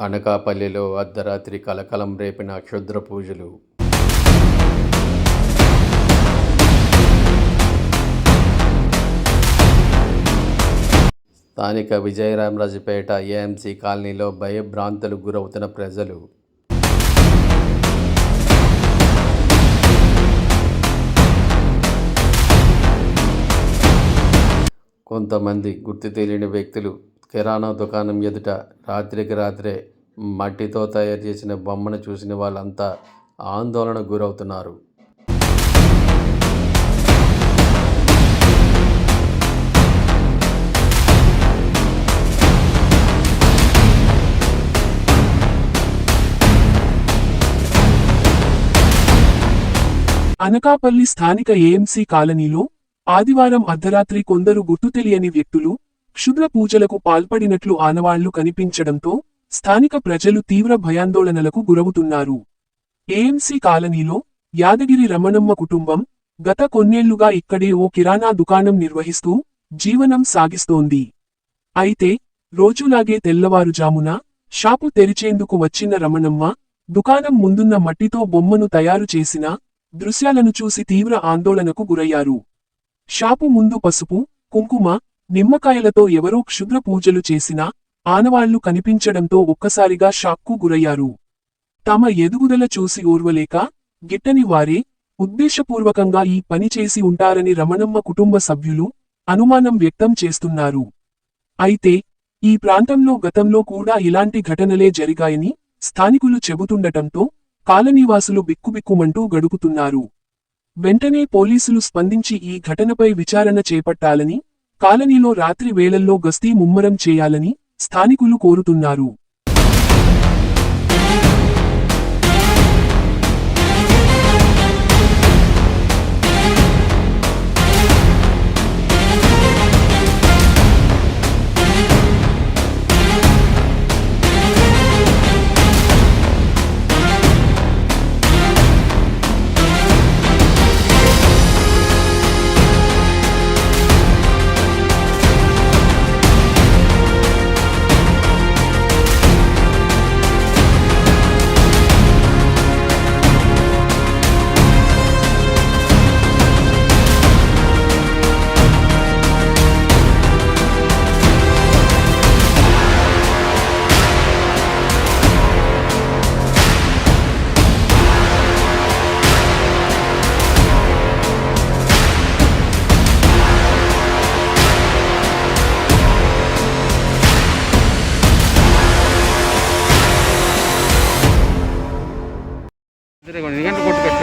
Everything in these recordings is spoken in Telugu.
అనకాపల్లిలో అర్ధరాత్రి కలకలం రేపిన క్షుద్ర పూజలు. స్థానిక విజయరామరాజుపేట ఏఎంసీ కాలనీలో భయభ్రాంతులకు గురవుతున్న ప్రజలు. కొంతమంది గుర్తు తెలియని వ్యక్తులు కిరాణా దుకాణం ఎదుట రాత్రికి రాత్రే మట్టితో తయారు చేసిన బొమ్మను చూసిన వాళ్ళంతా ఆందోళనకు గురవుతున్నారు. అనకాపల్లి స్థానిక ఏఎంసీ కాలనీలో ఆదివారం అర్ధరాత్రి కొందరు గుర్తు తెలియని వ్యక్తులు క్షుద్ర పూజలకు పాల్పడినట్లు ఆనవాళ్లు కనిపించడంతో స్థానిక ప్రజలు తీవ్ర భయాందోళనలకు గురవుతున్నారు. ఏఎంసీ కాలనీలో యాదగిరి రమణమ్మ కుటుంబం గత కొన్నేళ్లుగా ఇక్కడే ఓ కిరాణా దుకాణం నిర్వహిస్తూ జీవనం సాగిస్తోంది. అయితే రోజులాగే తెల్లవారుజామున షాపు తెరిచేందుకు వచ్చిన రమణమ్మ దుకాణం ముందున్న మట్టితో బొమ్మను తయారు చేసిన దృశ్యాలను చూసి తీవ్ర ఆందోళనకు గురయ్యారు. షాపు ముందు పసుపు, కుంకుమ, నిమ్మకాయలతో ఎవరో క్షుద్ర పూజలు చేసినా ఆనవాళ్లు కనిపించడంతో ఒక్కసారిగా షాక్కు గురయ్యారు. తమ ఎదుగుదల చూసి ఓర్వలేక గిట్టని వారే ఉద్దేశపూర్వకంగా ఈ పని చేసి ఉంటారని రమణమ్మ కుటుంబ సభ్యులు అనుమానం వ్యక్తం చేస్తున్నారు. అయితే ఈ ప్రాంతంలో గతంలో కూడా ఇలాంటి ఘటనలే జరిగాయని స్థానికులు చెబుతుండటంతో కాలనీవాసులు బిక్కుబిక్కుమంటూ గడుపుతున్నారు. వెంటనే పోలీసులు స్పందించి ఈ ఘటనపై విచారణ చేపట్టాలని, కాలనీలో రాత్రి వేళల్లో గస్తీ ముమ్మరం చేయాలని స్థానికులు కోరుతున్నారు.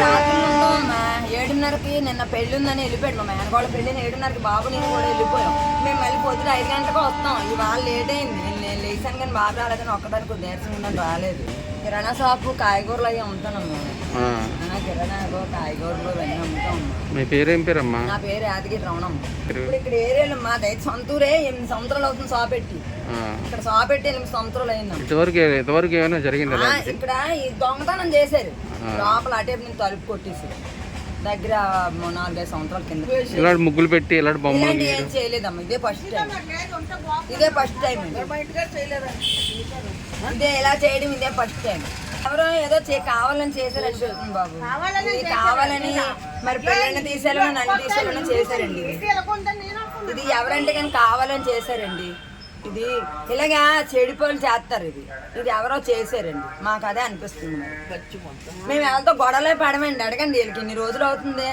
రాత్రి 7:30కి నిన్న పెళ్లి ఉందని వెళ్ళిపోయాడు. మా మేనగోళ్ళ పెళ్లిని 7:30కి బాబు నేను కూడా వెళ్ళిపోయాం. మేము మళ్ళీ పొద్దున 5 గంటలకు వస్తాం. ఇవాళ లేట్ అయింది. నేను లేచాను కానీ బాబు రాలేదని ఒక్కదానికి ఉద్దేశం ఉందని రాలేదు. కిరాణా షాపు కాయగూరలు అవి అమ్ముతాను. కిరాణా కాయగూరలు ఇవన్నీ అమ్ముతాం. మీ పేరేం పేరమ్మా? నా పేరు యాదగిరి రమణమ్మ. ఇప్పుడు ఇక్కడ ఏరియాలో మాది సొంతూరే 8 సంవత్సరాలు అవుతుంది షాప్ పెట్టి. ఇక్కడ షాప్ పెట్టి 8 సంవత్సరాలు అయింది. ఇంతవరకు ఏమైనా జరిగింది? ఇక్కడ ఈ దొంగతనం చేశారు. లోపల అటేపు నేను తలుపు కొట్టేసి దగ్గర 4-5 సంవత్సరాల కింద ముగ్గులు పెట్టి ఏం చేయలేదమ్మా. ఇదే ఫస్ట్ టైం. ఇదే ఇలా చేయడం ఇదే ఫస్ట్ టైం. ఎవరో ఏదో కావాలని చేశారండి బాబు. ఇది కావాలని మరి పిల్లల్ని తీసేయాలని నన్ను తీసేయాలని చేశారండి. ఇది ఎవరంటే కానీ కావాలని చేశారండి. ఇది ఇలాగా చెడిపోలు చేస్తారు. ఇది ఎవరో చేశారండి. మాకు అదే అనిపిస్తుంది. మేము ఎవరితో గొడవలే పడమండి. అడగండి వీళ్ళకి ఇన్ని రోజులు అవుతుంది.